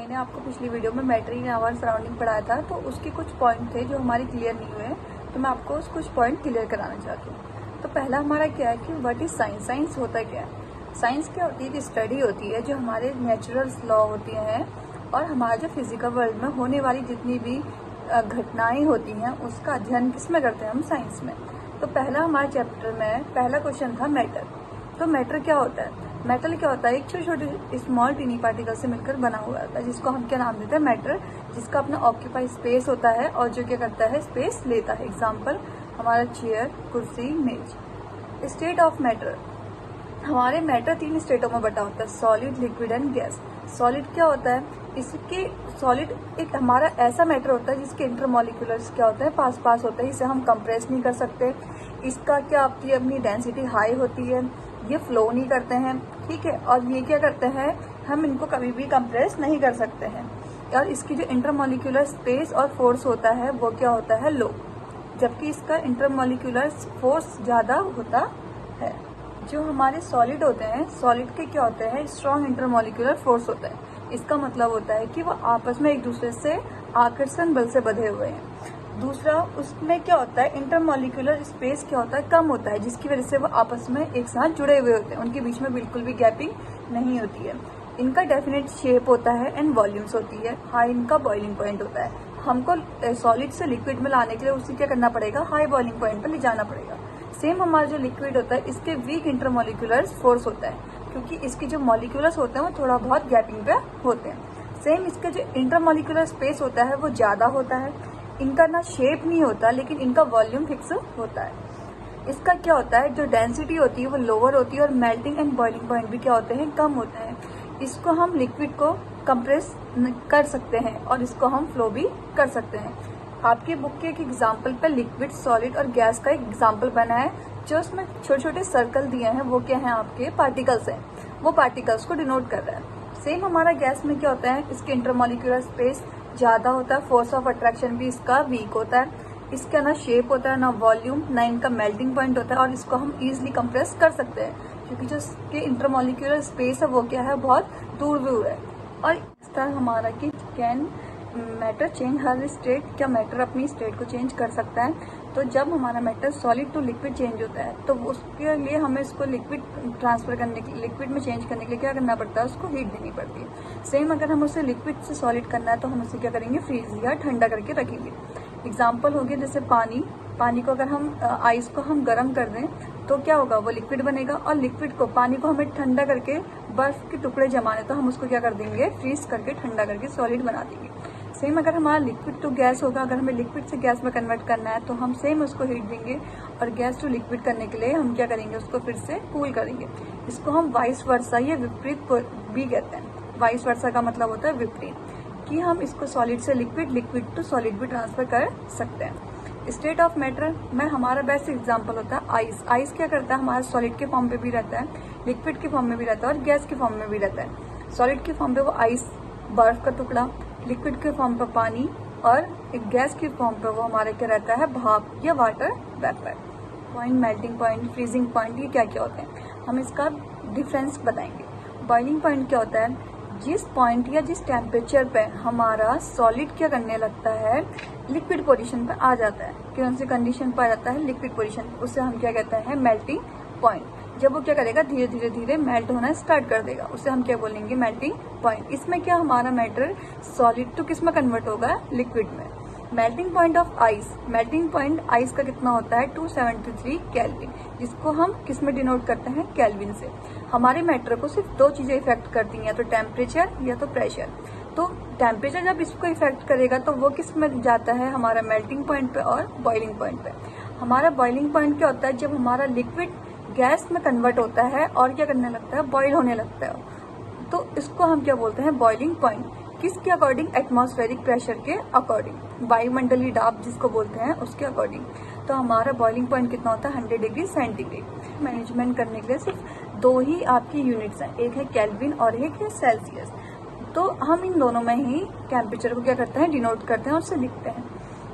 मैंने आपको पिछली वीडियो में मैटर इन आवर सराउंडिंग पढ़ाया था, तो उसके कुछ पॉइंट थे जो हमारे क्लियर नहीं हुए हैं, तो मैं आपको कुछ पॉइंट क्लियर कराना चाहती हूँ। तो पहला हमारा क्या है कि व्हाट इज साइंस। साइंस होता क्या है? साइंस क्या होती है कि स्टडी होती है जो हमारे नेचुरल लॉ होती हैं और हमारा जो फिजिकल वर्ल्ड में होने वाली जितनी भी घटनाएं होती हैं उसका अध्ययन किस में करते हैं हम? साइंस में। तो पहला हमारे चैप्टर में पहला क्वेश्चन था मैटर। तो मैटर क्या होता है? मेटल क्या होता है? एक छोटे छोटे स्मॉल टीनी पार्टिकल से मिलकर बना हुआ होता है, जिसको हम क्या नाम देते हैं? मैटर, जिसका अपना ऑक्यूपाई स्पेस होता है और जो क्या करता है? स्पेस लेता है। एग्जाम्पल हमारा चेयर, कुर्सी, मेज। स्टेट ऑफ मैटर, हमारे मैटर 3 स्टेटों में बटा होता है, solid, liquid and gas. Solid क्या होता है? इसके सॉलिड एक हमारा ऐसा मैटर होता है जिसके इंटरमॉलिक्यूलर्स क्या होते हैं? पास पास होते हैं, इसे हम कंप्रेस नहीं कर सकते। इसका क्या आपकी अपनी डेंसिटी हाई होती है, ये फ्लो नहीं करते हैं, ठीक है। और ये क्या करते हैं? हम इनको कभी भी कंप्रेस नहीं कर सकते हैं। और इसकी जो इंटरमॉलिक्यूलर स्पेस और फोर्स होता है वो क्या होता है? लो। जबकि इसका इंटरमॉलिक्यूलर फोर्स ज्यादा होता है। जो हमारे सॉलिड होते हैं, सॉलिड के क्या होते हैं? स्ट्रॉन्ग इंटरमॉलिक्यूलर फोर्स होता है। इसका मतलब होता है कि वो आपस में एक दूसरे से आकर्षण बल से बंधे हुए हैं। दूसरा, उसमें क्या होता है? इंटरमॉलिक्यूलर स्पेस क्या होता है? कम होता है, जिसकी वजह से वो आपस में एक साथ जुड़े हुए होते हैं, उनके बीच में बिल्कुल भी गैपिंग नहीं होती है। इनका डेफिनेट शेप होता है एंड वॉल्यूम्स होती है। हाई इनका बॉइलिंग पॉइंट होता है। हमको सॉलिड से लिक्विड में लाने के लिए उसे क्या करना पड़ेगा? हाई बॉइलिंग पॉइंट पर ले जाना पड़ेगा। सेम हमारा जो लिक्विड होता है इसके वीक इंटरमॉलिक्यूलर फोर्स होता है, क्योंकि इसके जो मॉलिक्यूलर्स होते हैं वो थोड़ा बहुत गैपिंग पे होते हैं। सेम इसके जो इंटरमॉलिक्यूलर स्पेस होता है वो ज्यादा होता है। इनका ना शेप नहीं होता, लेकिन इनका वॉल्यूम फिक्स होता है। इसका क्या होता है? जो डेंसिटी होती है वो लोअर होती है और मेल्टिंग एंड बॉइलिंग पॉइंट भी क्या होते हैं? कम होते हैं। इसको हम लिक्विड को कंप्रेस कर सकते हैं और इसको हम फ्लो भी कर सकते हैं। आपकी बुक के एक एग्जाम्पल पे लिक्विड, सॉलिड और गैस का एक एग्जाम्पल बना है, जो उसमें छोटे छोटे सर्कल दिए हैं वो क्या है? आपके पार्टिकल्स हैं। वो पार्टिकल्स को डिनोट कर रहा है। सेम हमारा गैस में क्या होता है? इसके इंटरमॉलिक्यूलर स्पेस ज्यादा होता है, फोर्स ऑफ अट्रैक्शन भी इसका वीक होता है। इसका ना शेप होता है, ना वॉल्यूम, ना इनका मेल्टिंग पॉइंट होता है और इसको हम इजिली कंप्रेस कर सकते हैं, क्योंकि जो इसके इंटरमॉलिक्यूलर स्पेस है वो क्या है? बहुत दूर दूर है। और इस तरह हमारा कि can matter change her state, क्या मैटर अपनी स्टेट को चेंज कर सकता है? तो जब हमारा matter solid to liquid change होता है तो उसके लिए हमें इसको लिक्विड ट्रांसफर करने के लिए, लिक्विड में चेंज करने के लिए क्या करना पड़ता है? उसको हीट देनी पड़ती है। सेम अगर हम उसे लिक्विड से सॉलिड करना है तो हम उसे क्या करेंगे? फ्रीज या ठंडा करके रखेंगे। एग्जाम्पल हो गया जैसे पानी को अगर हम आइस को हम गर्म कर दें तो क्या होगा? वो लिक्विड बनेगा। और लिक्विड को, पानी को हमें ठंडा करके बर्फ के टुकड़े जमाने, तो हम उसको क्या कर देंगे? फ्रीज करके ठंडा करके सॉलिड बना देंगे। सेम अगर हमारा लिक्विड टू गैस होगा, अगर हमें लिक्विड से गैस में कन्वर्ट करना है तो हम सेम उसको हीट देंगे और गैस टू लिक्विड करने के लिए हम क्या करेंगे? उसको फिर से कूल करेंगे। इसको हम वाइस वर्सा या विपरीत भी कहते हैं। वाइस वर्सा का मतलब होता है विपरीत, कि हम इसको सॉलिड से लिक्विड, लिक्विड टू सॉलिड भी ट्रांसफर कर सकते हैं। स्टेट ऑफ मैटर में हमारा बेस्ट एग्जांपल होता है आइस। आइस क्या करता है? हमारा सॉलिड के फॉर्म पे भी रहता है, लिक्विड के फॉर्म में भी रहता है और गैस के फॉर्म में भी रहता है। सॉलिड के फॉर्म पे वो आइस, बर्फ का टुकड़ा, लिक्विड के फॉर्म पर पानी और एक गैस के फॉर्म पर वो हमारे क्या रहता है? भाप या water vapour. Point, melting point, freezing point, ये क्या क्या होते हैं? हम इसका डिफरेंस बताएंगे। बॉइलिंग पॉइंट क्या होता है? जिस पॉइंट या जिस टेम्परेचर पे हमारा सॉलिड क्या करने लगता है? लिक्विड पोजीशन पे आ जाता है। कौन सी कंडीशन पर आ जाता है? Liquid position. उसे हम क्या कहते हैं? Melting point. जब वो क्या करेगा? धीरे धीरे धीरे मेल्ट होना स्टार्ट कर देगा, उसे हम क्या बोलेंगे? Melting point. इसमें क्या हमारा मैटर सॉलिड टू किस में कन्वर्ट होगा? लिक्विड में। Melting point of ice, melting point ice का कितना होता है? 273 केल्विन, जिसको हम किस में डिनोट करते हैं? केल्विन से। हमारे मैटर को सिर्फ 2 चीजें इफेक्ट करती हैं, या तो टेम्परेचर या तो प्रेशर। तो टेम्परेचर जब इसको इफेक्ट करेगा तो वो किस में जाता है? हमारा मेल्टिंग पॉइंट पे और बॉइलिंग पॉइंट पे। हमारा बॉइलिंग पॉइंट क्या होता है? जब हमारा लिक्विड गैस में कन्वर्ट होता है और क्या करने लगता है? बॉइल होने लगता है, तो इसको हम क्या बोलते हैं? Boiling point. किसके अकॉर्डिंग? एटमॉस्फेरिक प्रेशर के अकॉर्डिंग, वायुमंडलीय दाब जिसको बोलते हैं उसके अकॉर्डिंग। तो हमारा बॉइलिंग पॉइंट कितना होता है? 100 डिग्री सेंटीग्रेड। मैनेजमेंट करने के लिए सिर्फ 2 ही आपकी यूनिट्स हैं, एक है केल्विन और एक है सेल्सियस। तो हम इन दोनों में ही टेम्परेचर को क्या करते हैं? डिनोट करते हैं और उसे लिखते हैं।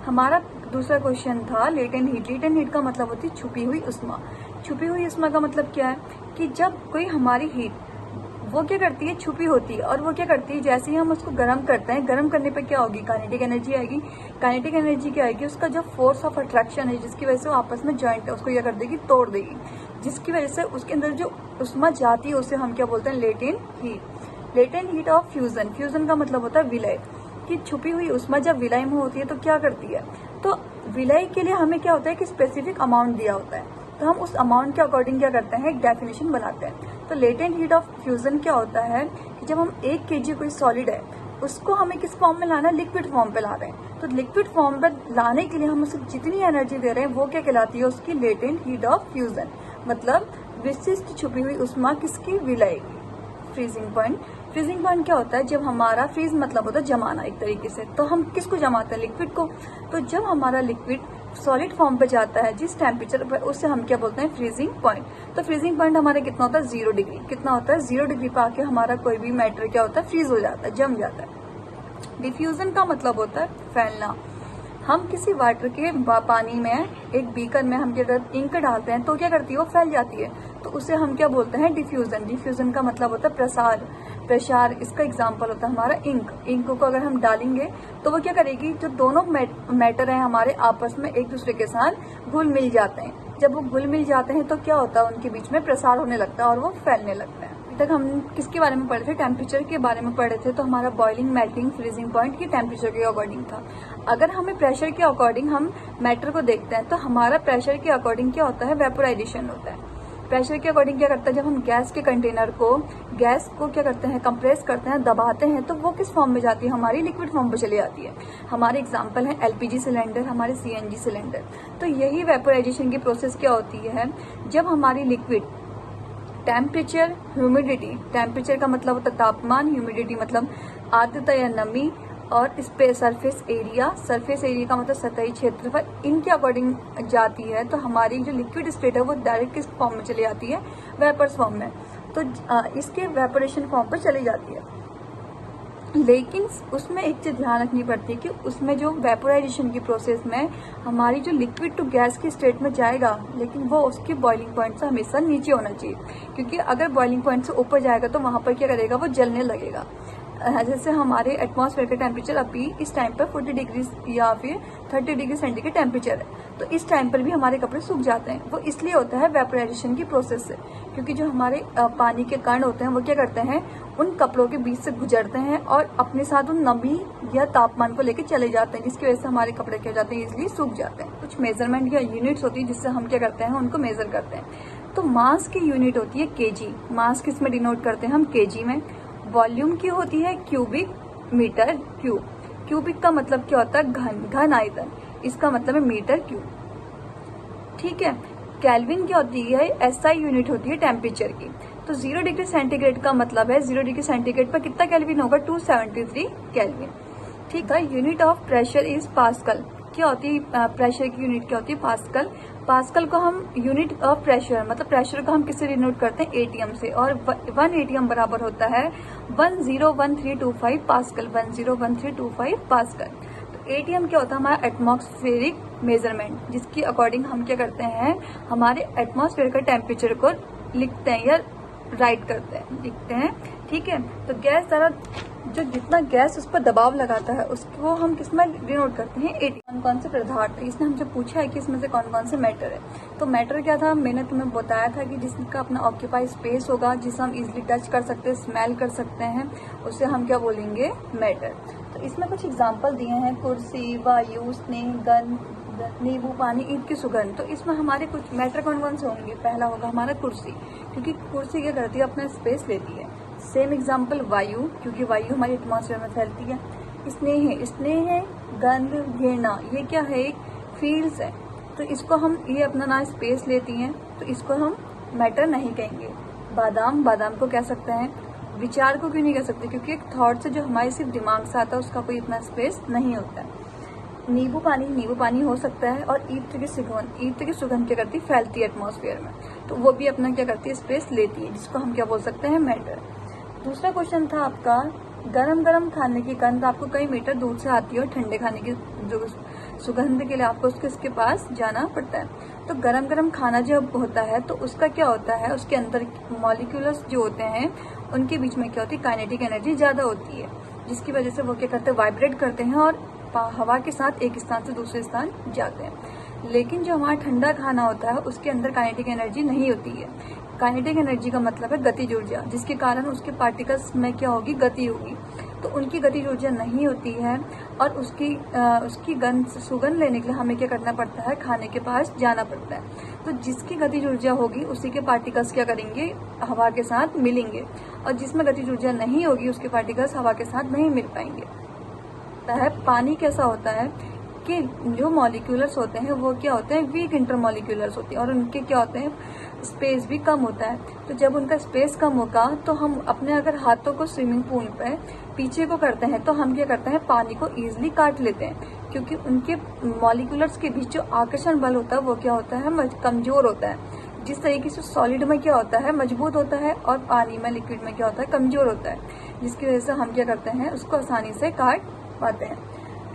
हमारा दूसरा क्वेश्चन था लेटेंट हीट। लेटेंट हीट का मतलब होती है छुपी हुई उष्मा। छुपी हुई उष्मा का मतलब क्या है? कि जब कोई हमारी हीट वो क्या करती है, छुपी होती है। और वो क्या करती है, जैसे ही हम उसको गर्म करते हैं, गर्म करने पे क्या होगी, काइनेटिक एनर्जी आएगी। काइनेटिक एनर्जी क्या आएगी, उसका जो फोर्स ऑफ अट्रैक्शन है, जिसकी वजह से वो आपस में ज्वाइंट है, उसको क्या कर देगी, तोड़ देगी, जिसकी वजह से उसके अंदर जो उष्मा जाती है उसे हम क्या बोलते हैं, latent heat. Latent heat of fusion, fusion का मतलब होता है विलय, कि छुपी हुई उष्मा जब विलय में होती है तो क्या करती है, तो विलय के लिए हमें क्या होता है कि स्पेसिफिक अमाउंट दिया होता है, तो हम उस अमाउंट के अकॉर्डिंग क्या करते हैं, एक डेफिनेशन बनाते हैं। तो लेटेंट हीट ऑफ फ्यूजन क्या होता है कि जब हम 1 kg कोई सॉलिड है उसको हमें किस फॉर्म में लाना है, लिक्विड फॉर्म पे ला रहे हैं, तो लिक्विड फॉर्म पे लाने के लिए हम उसे जितनी एनर्जी दे रहे हैं वो क्या कहलाती है, उसकी लेटेंट हीट ऑफ फ्यूजन, मतलब विशिष्ट छुपी हुई उष्मा किसकी, विलय की। फ्रीजिंग पॉइंट, फ्रीजिंग पॉइंट क्या होता है, जब हमारा फ्रीज मतलब होता है जमाना एक तरीके से, तो हम किसको जमाते हैं, लिक्विड को। तो जब हमारा लिक्विड सॉलिड फॉर्म पे जाता है जिस टेम्परेचर पर, उससे हम क्या बोलते हैं, फ्रीजिंग पॉइंट। तो फ्रीजिंग पॉइंट हमारा कितना होता है, 0 डिग्री। कितना होता है, 0 डिग्री पे आके हमारा कोई भी मैटर क्या होता है, फ्रीज हो जाता है, जम जाता है। डिफ्यूजन का मतलब होता है फैलना। हम किसी वाटर के पानी में, एक बीकर में हम अगर इंक डालते हैं तो क्या करती है, वो फैल जाती है, तो उसे हम क्या बोलते हैं, डिफ्यूजन। डिफ्यूजन का मतलब होता है प्रसार, प्रसार। इसका एग्जांपल होता है हमारा इंक। इंक को अगर हम डालेंगे तो वो क्या करेगी, जो दोनों मैटर हैं हमारे आपस में एक दूसरे के साथ घुल मिल जाते हैं। जब वो घुल मिल जाते हैं तो क्या होता है, उनके बीच में प्रसार होने लगता है और वो फैलने लगता है। तक हम किसके बारे में पढ़े थे, टेम्परेचर के बारे में पढ़े थे। तो हमारा बॉइलिंग, मेल्टिंग, फ्रीजिंग पॉइंट की टेम्परेचर के अकॉर्डिंग था। अगर हमें प्रेशर के अकॉर्डिंग हम मैटर को देखते हैं तो हमारा प्रेशर के अकॉर्डिंग क्या होता है, वेपोराइजेशन होता है। प्रेशर के अकॉर्डिंग क्या करता है, जब हम गैस के कंटेनर को, गैस को क्या करते हैं, कंप्रेस करते हैं, दबाते हैं, तो वो किस फॉर्म में जाती है, हमारी लिक्विड फॉर्म पे चली जाती है। हमारे एग्जांपल है एलपीजी सिलेंडर, हमारे सीएनजी सिलेंडर। तो यही वेपोराइजेशन की प्रोसेस क्या होती है, जब हमारी लिक्विड टेम्परेचर, ह्यूमिडिटी, टेम्परेचर का मतलब होता है तापमान, ह्यूमिडिटी मतलब आर्द्रता या नमी, और सरफेस एरिया, सरफेस एरिया का मतलब सतही क्षेत्रफल, इनके अकॉर्डिंग जाती है। तो हमारी जो लिक्विड स्टेट है वो डायरेक्ट किस फॉर्म में चली जाती है, वेपर्स फॉर्म में, तो इसके वेपोरेशन फॉर्म पर चली जाती है। लेकिन उसमें एक चीज ध्यान रखनी पड़ती है कि उसमें जो वेपोराइजेशन की प्रोसेस में हमारी जो लिक्विड टू गैस की स्टेट में जाएगा, लेकिन वो उसकी बॉइलिंग पॉइंट से हमेशा नीचे होना चाहिए, क्योंकि अगर बॉइलिंग पॉइंट से ऊपर जाएगा तो वहां पर क्या करेगा, वो जलने लगेगा। जैसे हमारे एटमॉस्फेयर का टेम्परेचर अभी इस टाइम पर 40 डिग्री या फिर 30 डिग्री सेंटीग्रेड टेम्परेचर है, तो इस टाइम पर भी हमारे कपड़े सूख जाते हैं। वो इसलिए होता है वेपोराइजेशन की प्रोसेस से, क्योंकि जो हमारे पानी के कण होते हैं वो क्या करते हैं, उन कपड़ों के बीच से गुजरते हैं और अपने साथ उन नमी या तापमान को लेकर चले जाते हैं, जिसकी वजह से हमारे कपड़े क्या हो जाते हैं, इजिली सूख जाते हैं। कुछ मेजरमेंट या यूनिट्स होती है जिससे हम क्या करते हैं, उनको मेजर करते हैं। तो मास की यूनिट होती है केजी। मास किस में डिनोट करते हैं हम, केजी में। वॉल्यूम की होती है क्यूबिक मीटर क्यूब। क्यूबिक का मतलब क्या होता है, घन, घन आयतन, इसका मतलब है मीटर क्यूब, ठीक है। केल्विन क्या होती है, एसआई यूनिट होती है टेम्परेचर की। तो 0 डिग्री सेंटीग्रेड का मतलब है 0 डिग्री सेंटीग्रेड पर कितना केल्विन होगा, 273 केल्विन, ठीक है। Unit of pressure is pascal. क्या होती है प्रेशर की यूनिट, क्या होती है, पास्कल। पास्कल को हम यूनिट ऑफ प्रेशर, मतलब प्रेशर को हम किससे डिनोट करते हैं, एटीएम से, और 1 एटीएम बराबर होता है 101325 पास्कल, 101325 पास्कल। तो एटीएम क्या होता है, हमारा एटमॉस्फेरिक मेजरमेंट, जिसकी अकॉर्डिंग हम क्या करते हैं, हमारे एटमॉस्फेयर का टेम्परेचर को लिखते हैं या राइट करते हैं, लिखते हैं, ठीक है। तो गैस द्वारा जो जितना गैस उस पर दबाव लगाता है उसको हम किसमें डिनोट करते हैं, एटीएम। कौन से पदार्थ, इसने हमसे पूछा है कि इसमें से कौन कौन से मैटर है। तो मैटर क्या था, मैंने तुम्हें बताया था कि जिसका अपना ऑक्यूपाई स्पेस होगा, जिसे हम इजिली टच कर सकते हैं, स्मेल कर सकते हैं, उसे हम क्या बोलेंगे, मैटर। तो इसमें कुछ एग्जाम्पल दिए हैं, कुर्सी, वायु, स्नेह, गंध, नींबू पानी, ईद की सुगंध। तो इसमें हमारे कुछ मैटर कौन कौन से होंगे, पहला होगा हमारा कुर्सी, क्योंकि कुर्सी क्या करती है, अपना स्पेस लेती है। सेम एग्जाम्पल वायु, क्योंकि वायु हमारे एटमॉस्फेयर में फैलती है। स्नेह है, गंध, घृणा, ये क्या है, एक फील्स है, तो इसको हम, ये अपना ना स्पेस लेती हैं, तो इसको हम मैटर नहीं कहेंगे। बादाम, बादाम को कह सकते हैं। विचार को क्यों नहीं कह सकते, क्योंकि एक थॉट से जो हमारे सिर्फ दिमाग से आता है उसका कोई इतना स्पेस नहीं होता है। नींबू पानी हो सकता है। और इत्र की सुगंध क्या करती है, फैलती है एटमॉस्फेयर में, तो वो भी अपना क्या करती है, स्पेस लेती है, जिसको हम क्या बोल सकते हैं, मैटर। दूसरा क्वेश्चन था आपका, गरम खाने की गंध आपको कई मीटर दूर से आती है और ठंडे खाने की जो सुगंध के लिए आपको उसके पास जाना पड़ता है। तो गरम गरम खाना जब होता है तो उसका क्या होता है, उसके अंदर मॉलिक्यूल्स जो होते हैं उनके बीच में क्या होती है, काइनेटिक एनर्जी ज़्यादा होती है, जिसकी वजह से वो क्या करते हैं, वाइब्रेट करते हैं और हवा के साथ एक स्थान से दूसरे स्थान जाते हैं। लेकिन जो हमारा ठंडा खाना होता है उसके अंदर काइनेटिक एनर्जी नहीं होती है। काइनेटिक एनर्जी का मतलब है गतिज ऊर्जा, जिसके कारण उसके पार्टिकल्स में क्या होगी, गति होगी। तो उनकी गतिज ऊर्जा नहीं होती है और उसकी सुगंध लेने के लिए हमें क्या करना पड़ता है, खाने के पास जाना पड़ता है। तो जिसकी गतिज ऊर्जा होगी उसी के पार्टिकल्स क्या करेंगे, हवा के साथ मिलेंगे, और जिसमें गतिज ऊर्जा नहीं होगी उसके पार्टिकल्स हवा के साथ नहीं मिल पाएंगे। पानी कैसा होता है कि जो मॉलिक्यूलर्स होते हैं वो क्या होते हैं, वीक इंटरमॉलिक्यूलर्स होते हैं, और उनके क्या होते हैं, स्पेस भी कम होता है। तो जब उनका स्पेस कम होगा तो हम अपने अगर हाथों को स्विमिंग पूल पे पीछे को करते हैं तो हम क्या करते हैं, पानी को ईजिली काट लेते हैं, क्योंकि उनके मॉलिक्यूलर्स के बीच जो आकर्षण बल होता है वो क्या होता है, कमजोर होता है। जिस तरीके से सॉलिड में क्या होता है, मजबूत होता है, और पानी में, लिक्विड में क्या होता है, कमजोर होता है, जिसकी वजह से हम क्या करते हैं, उसको आसानी से काट पाते हैं।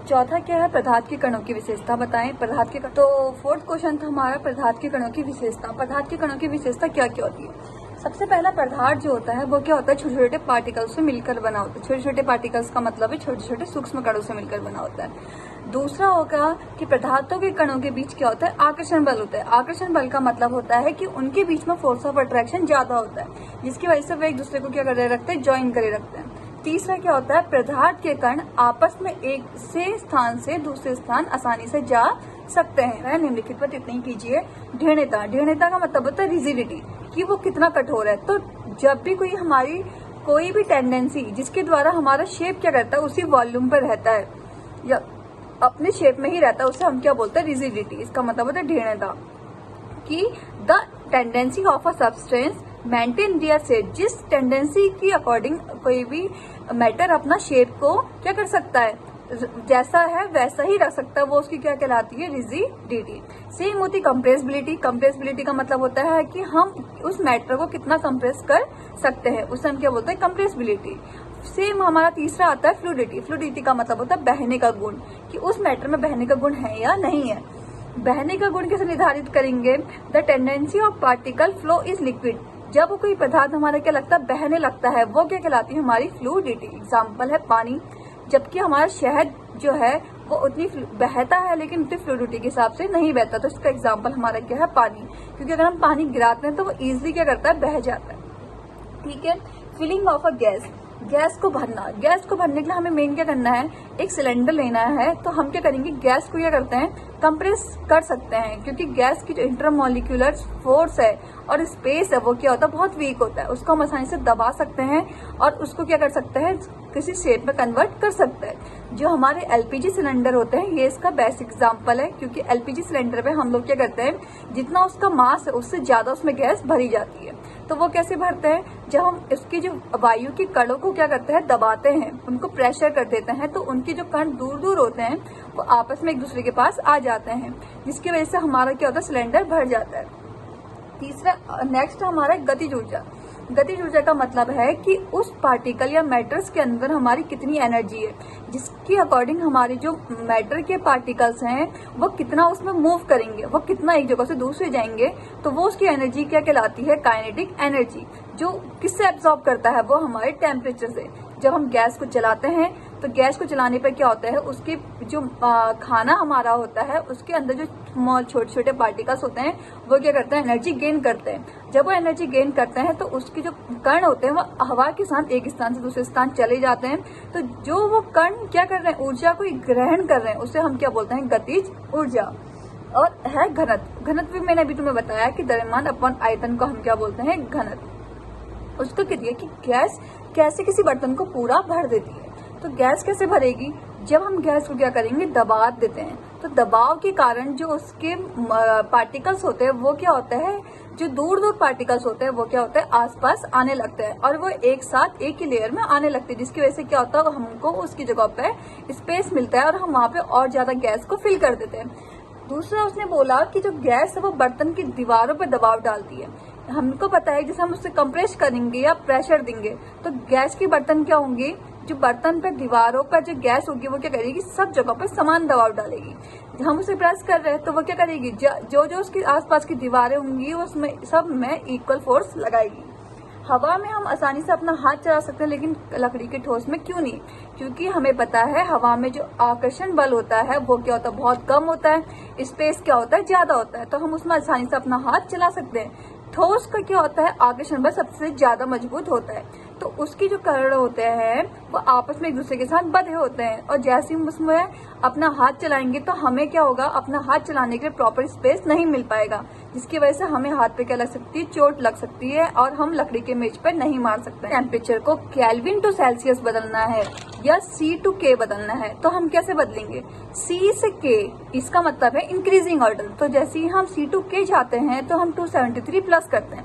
चौथा क्या है, पदार्थ के कणों की विशेषता बताएं। पदार्थ के तो फोर्थ क्वेश्चन था हमारा पदार्थ के कणों की विशेषता। पदार्थ के कणों की विशेषता क्या क्या होती है। सबसे पहला पदार्थ जो होता है वो क्या होता है, छोटे छोटे पार्टिकल्स से मिलकर बना होता है। छोटे छोटे पार्टिकल्स का मतलब है छोटे छोटे सूक्ष्म कणों से मिलकर बना होता है। दूसरा होगा कि पदार्थों के कणों के बीच क्या होता है, आकर्षण बल होता है। आकर्षण बल का मतलब होता है कि उनके बीच में फोर्स ऑफ अट्रैक्शन ज्यादा होता है, जिसकी वजह से वो एक दूसरे को क्या करे रखते हैं, ज्वाइन करे रखते हैं। तीसरा क्या होता है, पदार्थ के कण आपस में एक से स्थान से दूसरे स्थान आसानी से जा सकते हैं। निम्नलिखित पर टिप्पणी कीजिए। ढेणता, ढेणता का मतलब होता है रिजिडिटी, कि वो कितना कठोर है। तो जब भी कोई भी टेंडेंसी जिसके द्वारा हमारा शेप क्या करता है, उसी वॉल्यूम पर रहता है या अपने शेप में ही रहता है, उसे हम क्या बोलते हैं, रिजिडिटी। इसका मतलब होता है ढेणता, कि the tendency of a substance maintain their shape. जिस टेंडेंसी की अकॉर्डिंग कोई भी मैटर अपना शेप को क्या कर सकता है, जैसा है वैसा ही रख सकता है, वो उसकी क्या कहलाती है, रिजिडिटी। सेम होती कंप्रेसिबिलिटी। कंप्रेसिबिलिटी का मतलब होता है कि हम उस मैटर को कितना कंप्रेस कर सकते हैं, उसे हम क्या बोलते हैं, कंप्रेसिबिलिटी। सेम हमारा तीसरा आता है फ्लूइडिटी। फ्लूइडिटी का मतलब होता है बहने का गुण, कि उस मैटर में बहने का गुण है या नहीं है। बहने का गुण कैसे निर्धारित करेंगे, the tendency of particle flow is liquid. जब कोई पदार्थ हमारा क्या लगता है, बहने लगता है, वो क्या कहलाती है, हमारी फ्लूइडिटी। एग्जाम्पल है पानी। जबकि हमारा शहद जो है वो उतनी बहता है लेकिन उतनी फ्लूइडिटी के हिसाब से नहीं बहता, तो इसका एग्जाम्पल हमारा क्या है, पानी। क्योंकि अगर हम पानी गिराते हैं तो वो इजिली क्या करता है, बह जाता है। ठीक है। Filling of a gas, gas को भरना। गैस को भरने के लिए हमें मेन क्या करना है, एक सिलेंडर लेना है। तो हम क्या करेंगे, गैस को क्या करते हैं, कंप्रेस कर सकते हैं, क्योंकि गैस की जो इंटरमॉलिक्यूलर फोर्स है और स्पेस है वो क्या होता है, बहुत वीक होता है। उसको हम आसानी से दबा सकते हैं और उसको क्या कर सकते हैं, किसी शेप में कन्वर्ट कर सकते हैं। जो हमारे एलपीजी सिलेंडर होते हैं ये इसका बेस्ट एग्जाम्पल है, क्योंकि एलपीजी सिलेंडर पे हम लोग क्या करते हैं, जितना उसका मास है उससे ज्यादा उसमें गैस भरी जाती है। तो वो कैसे भरते हैं, जब हम इसकी जो वायु की कणों को क्या करते हैं, दबाते हैं, उनको प्रेशर कर देते हैं, तो उनके जो कण दूर दूर होते हैं वो आपस में एक दूसरे के पास आ जाते हैं, जिसकी वजह से हमारा क्या होता है, सिलेंडर भर जाता है। तीसरा नेक्स्ट हमारा गतिज ऊर्जा। गतिज ऊर्जा का मतलब है कि उस पार्टिकल या मैटर्स के अंदर हमारी कितनी एनर्जी है, जिसके अकॉर्डिंग हमारे जो मैटर के पार्टिकल्स हैं वो कितना उसमें मूव करेंगे, वो कितना एक जगह से दूसरे जाएंगे, तो वो उसकी एनर्जी क्या कहलाती है, काइनेटिक एनर्जी। जो किससे एब्जॉर्ब करता है, वो हमारे टेम्परेचर से। जब हम गैस को जलाते हैं तो गैस को जलाने पर क्या होता है, उसके जो खाना हमारा होता है उसके अंदर जो छोटे छोटे पार्टिकल्स होते हैं वो क्या करते हैं, एनर्जी गेन करते हैं। जब वो एनर्जी गेन करते हैं तो उसके जो कण होते हैं वो हवा के साथ एक स्थान से दूसरे स्थान चले जाते हैं। तो जो वो कण क्या कर रहे हैं, ऊर्जा को ग्रहण कर रहे हैं, उसे हम क्या बोलते हैं, गतिज ऊर्जा। और है घनत्व। घनत्व मैंने अभी तुम्हें बताया कि द्रव्यमान अपॉन आयतन को हम क्या बोलते हैं, घनत्व। उसको क्या दिया कि गैस कैसे किसी बर्तन को पूरा भर देती है। तो गैस कैसे भरेगी, जब हम गैस को क्या करेंगे, दबा देते हैं। तो दबाव के कारण जो उसके पार्टिकल्स होते हैं वो क्या होता है, जो दूर दूर पार्टिकल्स होते हैं वो क्या होता है, आसपास आने लगते हैं और वो एक साथ एक ही लेयर में आने लगते हैं, जिसकी वजह से क्या होता है, हमको उसकी जगह पे स्पेस मिलता है और हम वहां पे और ज्यादा गैस को फिल कर देते हैं। दूसरा उसने बोला कि जो गैस है वो बर्तन की दीवारों पर दबाव डालती है। हमको पता है जैसे हम उससे कंप्रेस करेंगे या प्रेशर देंगे तो गैस की बर्तन क्या होंगे, जो बर्तन पे दीवारों पर जो गैस होगी वो क्या करेगी, सब जगह पर समान दबाव डालेगी। हम उसे प्रेस कर रहे हैं तो वो क्या करेगी, जो जो उसके आसपास की दीवारें होंगी उसमें सब में इक्वल फोर्स लगाएगी। हवा में हम आसानी से अपना हाथ चला सकते हैं, लेकिन लकड़ी के ठोस में क्यों नहीं? क्योंकि हमें पता है हवा में जो आकर्षण बल होता है वो क्या होता है, बहुत कम होता है, स्पेस क्या होता है, ज्यादा होता है, तो हम उसमें आसानी से अपना हाथ चला सकते हैं। ठोस का क्या होता है, आकर्षण बल सबसे ज्यादा मजबूत होता है, तो उसकी जो कण होते हैं वो आपस में एक दूसरे के साथ बंधे होते हैं, और जैसे हम उसमें अपना हाथ चलाएंगे तो हमें क्या होगा, अपना हाथ चलाने के लिए प्रॉपर स्पेस नहीं मिल पाएगा, जिसकी वजह से हमें हाथ पे क्या लग सकती है, चोट लग सकती है, और हम लकड़ी के मेज पर नहीं मार सकते। टेम्परेचर को केल्विन टू सेल्सियस बदलना है या C टू K बदलना है, तो हम कैसे बदलेंगे? C से K, इसका मतलब है इंक्रीजिंग ऑर्डर। तो जैसे ही हम C टू K जाते हैं तो हम 273 प्लस करते हैं,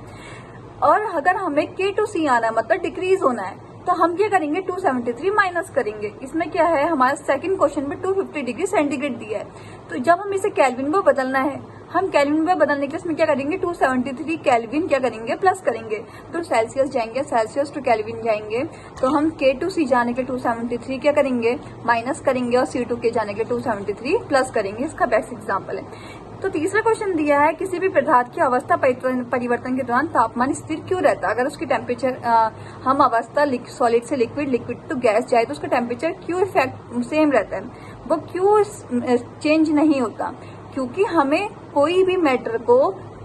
और अगर हमें K टू C आना है मतलब डिक्रीज होना है, तो हम क्या करेंगे, 273 माइनस करेंगे। इसमें क्या है, हमारा सेकंड क्वेश्चन में 250 डिग्री सेंटीग्रेड दिया है, तो जब हम इसे केल्विन में बदलना है, हम केल्विन में बदलने के लिए इसमें क्या करेंगे, 273 केल्विन क्या करेंगे, प्लस करेंगे, तो सेल्सियस जाएंगे, सेल्सियस टू केल्विन जाएंगे, तो हम K टू C जाने के 273 क्या करेंगे, माइनस करेंगे, और C टू K जाने के 273 प्लस करेंगे। इसका बेस्ट एग्जाम्पल है। तो तीसरा क्वेश्चन दिया है, किसी भी पदार्थ की अवस्था परिवर्तन के दौरान तापमान स्थिर क्यों रहता है? अगर उसकी टेम्परेचर हम अवस्था सॉलिड से लिक्विड, लिक्विड टू गैस जाए तो उसका टेम्परेचर क्यों इफेक्ट सेम रहता है, वो क्यों चेंज नहीं होता? क्योंकि हमें कोई भी मैटर को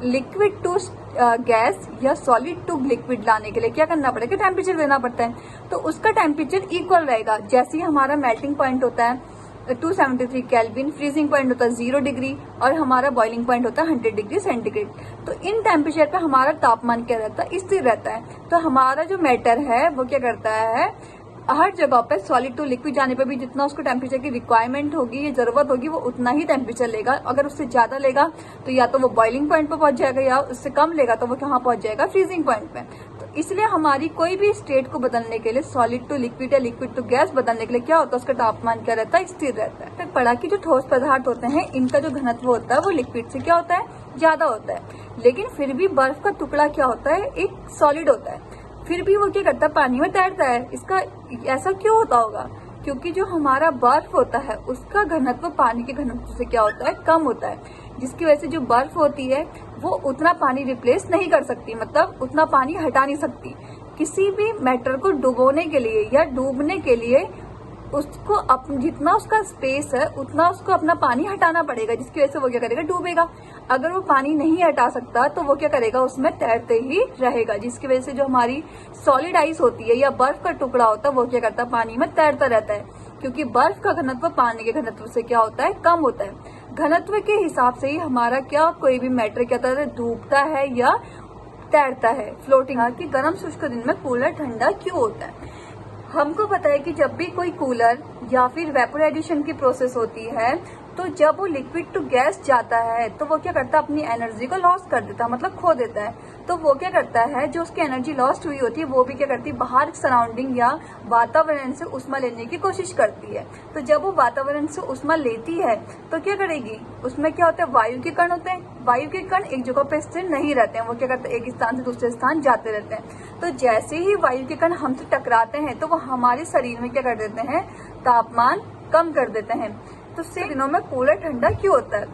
लिक्विड टू गैस या सॉलिड टू लिक्विड लाने के लिए क्या करना पड़ेगा, टेम्परेचर देना पड़ता है, तो उसका टेम्परेचर इक्वल रहेगा। जैसे ही हमारा मेल्टिंग पॉइंट होता है 273 केल्विन, फ्रीजिंग पॉइंट होता है 0 डिग्री, और हमारा बॉइलिंग पॉइंट होता है 100 डिग्री सेंटीग्रेड। तो इन टेम्परेचर पे हमारा तापमान क्या रहता है, स्थिर रहता है। तो हमारा जो मैटर है वो क्या करता है, हर जगह पे सॉलिड टू लिक्विड जाने पे भी जितना उसको टेम्परेचर की रिक्वायरमेंट होगी या जरूरत होगी वो उतना ही टेम्परेचर लेगा। अगर उससे ज्यादा लेगा तो या तो वो बॉइलिंग पॉइंट पे पहुंच जाएगा, या उससे कम लेगा तो वो कहाँ पहुंच जाएगा, फ्रीजिंग पॉइंट पे। तो इसलिए हमारी कोई भी स्टेट को बदलने के लिए, सॉलिड टू लिक्विड या लिक्विड टू गैस बदलने के लिए क्या होता है, उसका तापमान क्या रहता है, स्थिर रहता है। फिर पढ़ा कि जो ठोस पदार्थ होते हैं इनका जो घनत्व होता है वो लिक्विड से क्या होता है, ज्यादा होता है, लेकिन फिर भी बर्फ का टुकड़ा क्या होता है, एक सॉलिड होता है, फिर भी वो क्या करता है, पानी में तैरता है। इसका ऐसा क्यों होता होगा? क्योंकि जो हमारा बर्फ होता है उसका घनत्व पानी के घनत्व से क्या होता है, कम होता है, जिसकी वजह से जो बर्फ होती है वो उतना पानी रिप्लेस नहीं कर सकती, मतलब उतना पानी हटा नहीं सकती। किसी भी मैटर को डुबोने के लिए या डूबने के लिए उसको जितना उसका स्पेस है उतना उसको अपना पानी हटाना पड़ेगा, जिसकी वजह से वो क्या करेगा, डूबेगा। अगर वो पानी नहीं हटा सकता तो वो क्या करेगा, उसमें तैरते ही रहेगा, जिसकी वजह से जो हमारी सॉलिड आइस होती है या बर्फ का टुकड़ा होता है वो क्या करता है, पानी में तैरता रहता है, क्योंकि बर्फ का घनत्व पानी के घनत्व से क्या होता है, कम होता है। घनत्व के हिसाब से ही हमारा क्या कोई भी मैटर क्या होता है, डूबता है या तैरता है, फ्लोटिंग। कि गर्म शुष्क दिन में कूलर ठंडा क्यों होता है? हमको पता है कि जब भी कोई कूलर या फिर वेपोराइजेशन की प्रोसेस होती है तो जब वो लिक्विड टू गैस जाता है तो वो क्या करता है, अपनी एनर्जी को लॉस कर देता है, मतलब खो देता है। तो वो क्या करता है, जो उसकी एनर्जी लॉस्ट हुई होती है वो भी क्या करती है, बाहर सराउंडिंग या वातावरण से उष्मा लेने की कोशिश करती है। तो जब वो वातावरण से उष्मा लेती है तो क्या करेगी, उसमें क्या होता है, वायु के कण होते हैं। वायु के कण एक जगह पे स्थिर नहीं रहते हैं, वो क्या करते हैं, एक स्थान से दूसरे स्थान जाते रहते हैं। तो जैसे ही वायु के कण हमसे टकराते हैं तो वो हमारे शरीर में क्या कर देते हैं, तापमान कम कर देते हैं। तो दिनों में कूलर ठंडा क्यों होता है?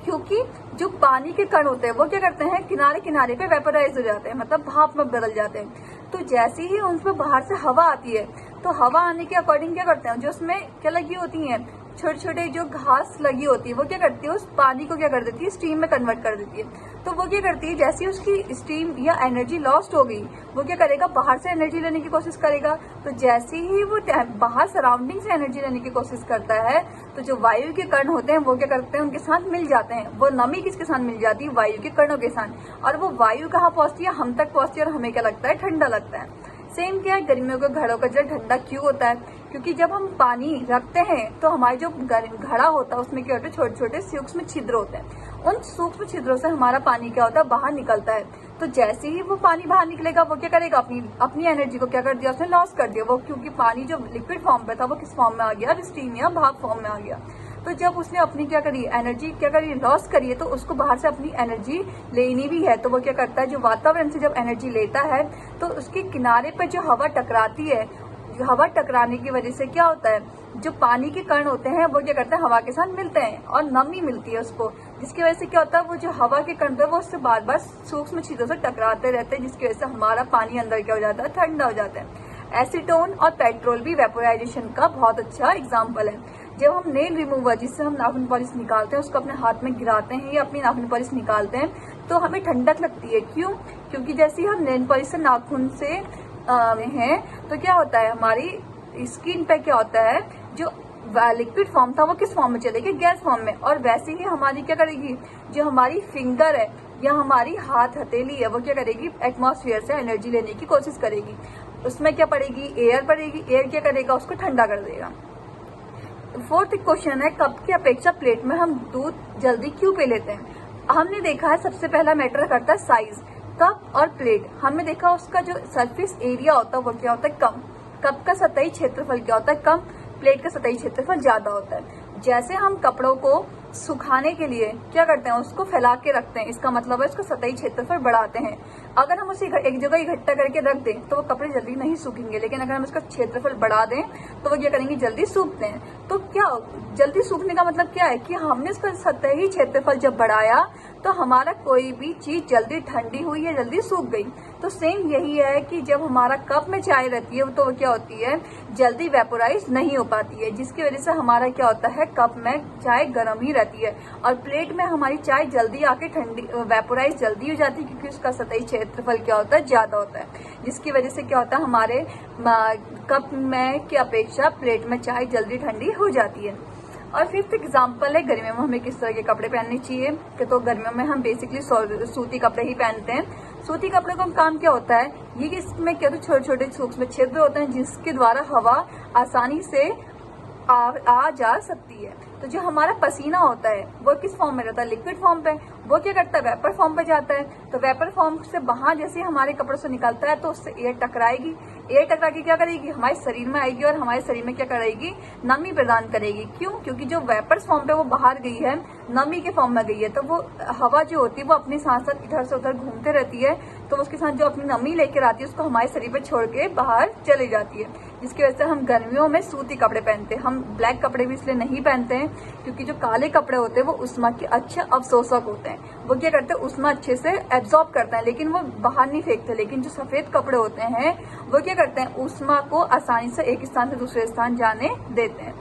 क्योंकि जो पानी के कण होते हैं वो क्या करते हैं, किनारे किनारे पे वेपोराइज हो जाते हैं, मतलब भाप में बदल जाते हैं। तो जैसे ही उनमें बाहर से हवा आती है तो हवा आने के अकॉर्डिंग क्या करते हैं, जो उसमें क्या लगी होती है, छोटे छोटे जो घास लगी होती है वो क्या करती है, उस पानी को क्या कर देती है, स्टीम में कन्वर्ट कर देती है। तो वो क्या करती है, जैसे ही उसकी स्टीम या एनर्जी लॉस्ट हो गई वो क्या करेगा, बाहर से एनर्जी लेने की कोशिश करेगा। तो जैसे ही वो बाहर सराउंडिंग से एनर्जी लेने की कोशिश करता है तो जो वायु के कण होते हैं वो क्या करते हैं, उनके साथ मिल जाते हैं। वो नमी किसके साथ मिल जाती है, वायु के कणों के साथ, और वो वायु कहाँ पहुंचती है, हम तक पहुंचती है, और हमें क्या लगता है, ठंडा लगता है। सेम क्या है, गर्मियों के घड़ों का जल ठंडा क्यों होता है? क्योंकि जब हम पानी रखते हैं तो हमारे जो घड़ा होता है उसमें क्या होता है, छोटे छोटे सूक्ष्म छिद्र होते हैं। उन सूक्ष्म छिद्रों से हमारा पानी क्या होता है, बाहर निकलता है। तो जैसे ही वो पानी बाहर निकलेगा वो क्या करेगा, अपनी एनर्जी को क्या कर दिया, उसने लॉस कर दिया। वो क्योंकि पानी जो लिक्विड फॉर्म पे था वो किस फॉर्म में आ गया, स्टीम या भाप फॉर्म में आ गया। तो जब उसने अपनी क्या करी, एनर्जी क्या करी, लॉस करी है, तो उसको बाहर से अपनी एनर्जी लेनी भी है। तो वो क्या करता है, जो वातावरण से जब एनर्जी लेता है तो उसके किनारे पर जो हवा टकराती है, हवा टकराने की वजह से क्या होता है, जो पानी के कण होते हैं वो क्या करते हैं, हवा के साथ मिलते हैं और नमी मिलती है उसको, जिसकी वजह से क्या होता है, वो जो हवा के कण है वो उससे बार बार सूक्ष्म चीजों से टकराते रहते हैं, जिसकी वजह से हमारा पानी अंदर क्या हो जाता है, ठंडा हो जाता है। एसीटोन और पेट्रोल भी वेपोराइजेशन का बहुत अच्छा एग्जाम्पल है। जब हम नेल रिमूवर, जिससे हम नाखून पॉलिश निकालते हैं, उसको अपने हाथ में गिराते हैं या अपनी नाखून पॉलिश निकालते हैं, तो हमें ठंडक लगती है। क्यों? क्योंकि जैसे ही हम नेल पॉलिश से नाखून से हैं, तो क्या होता है, हमारी स्किन पे क्या होता है, जो लिक्विड फॉर्म था वो किस फॉर्म में चलेगी, गैस फॉर्म में। और वैसे ही हमारी क्या करेगी, जो हमारी फिंगर है या हमारी हाथ हथेली है, वो क्या करेगी, एटमॉस्फेयर से एनर्जी लेने की कोशिश करेगी। उसमें क्या पड़ेगी, एयर पड़ेगी। एयर क्या करेगा, उसको ठंडा कर देगा। फोर्थ क्वेश्चन है, कप की अपेक्षा प्लेट में हम दूध जल्दी क्यों पी लेते हैं? हमने देखा है सबसे पहला मैटर करता है साइज। कप और प्लेट हमने देखा उसका जो सरफेस एरिया होता है वो क्या होता है, कम। कप का सतही क्षेत्रफल क्या होता है, कम। प्लेट का सतही क्षेत्रफल ज्यादा होता है। जैसे हम कपड़ों को सुखाने के लिए क्या करते हैं, उसको फैला के रखते हैं, इसका मतलब है उसका सतही क्षेत्रफल बढ़ाते हैं। अगर हम उसे एक जगह इकट्ठा करके रख दें तो वो कपड़े जल्दी नहीं सूखेंगे, लेकिन अगर हम उसका क्षेत्रफल बढ़ा दें तो वो क्या करेंगे, जल्दी सूखते हैं। तो क्या जल्दी सूखने का मतलब क्या है कि हमने उसका सतही क्षेत्रफल जब बढ़ाया तो हमारा कोई भी चीज जल्दी ठंडी हुई या जल्दी सूख गई। तो सेम यही है कि जब हमारा कप में चाय रहती है तो वो क्या होती है, जल्दी वेपोराइज नहीं हो पाती है, जिसकी वजह से हमारा क्या होता है, कप में चाय गर्म ही रहती है और प्लेट में हमारी चाय जल्दी आके ठंडी वेपोराइज जल्दी हो जाती है, क्योंकि उसका सतही क्षेत्रफल क्या होता है, ज्यादा होता है, जिसकी वजह से क्या होता है, हमारे कप में की अपेक्षा प्लेट में चाय जल्दी ठंडी हो जाती है। और फिफ्थ एग्जाम्पल है, गर्मियों में हमें किस तरह के कपड़े पहनने चाहिए। कि तो गर्मियों में हम बेसिकली सूती कपड़े ही पहनते हैं। सूती कपड़े का काम क्या होता है, ये कि इसमें क्या, तो छोटे छोटे सूक्ष्म छिद्र होते हैं जिसके द्वारा हवा आसानी से आ जा सकती है। तो जो हमारा पसीना होता है वो किस फॉर्म में रहता है, लिक्विड फॉर्म पे। वो क्या करता है, वेपर फॉर्म पे जाता है। तो वेपर फॉर्म से बाहर जैसे हमारे कपड़ों से निकलता है तो उससे एयर टकराएगी। एयर टकरा के क्या करेगी, हमारे शरीर में आएगी और हमारे शरीर में क्या करेगी, नमी प्रदान करेगी। क्यों? क्योंकि जो वेपर फॉर्म पे वो बाहर गई है, नमी के फॉर्म में गई है, तो वो हवा जो होती है वो अपने साथ साथ इधर से उधर घूमते रहती है, तो उसके साथ जो अपनी नमी लेकर आती है उसको हमारे शरीर पे छोड़ के बाहर चली जाती है, जिसकी वजह से हम गर्मियों में सूती कपड़े पहनते हैं। हम ब्लैक कपड़े भी इसलिए नहीं पहनते हैं क्योंकि जो काले कपड़े होते हैं वो उष्मा के अच्छे अवशोषक होते हैं। वो क्या करते हैं, उष्मा अच्छे से एब्जॉर्ब करते हैं, लेकिन वो बाहर नहीं फेंकते। लेकिन जो सफेद कपड़े होते हैं वो क्या करते हैं, उष्मा को आसानी से एक स्थान से दूसरे स्थान जाने देते हैं।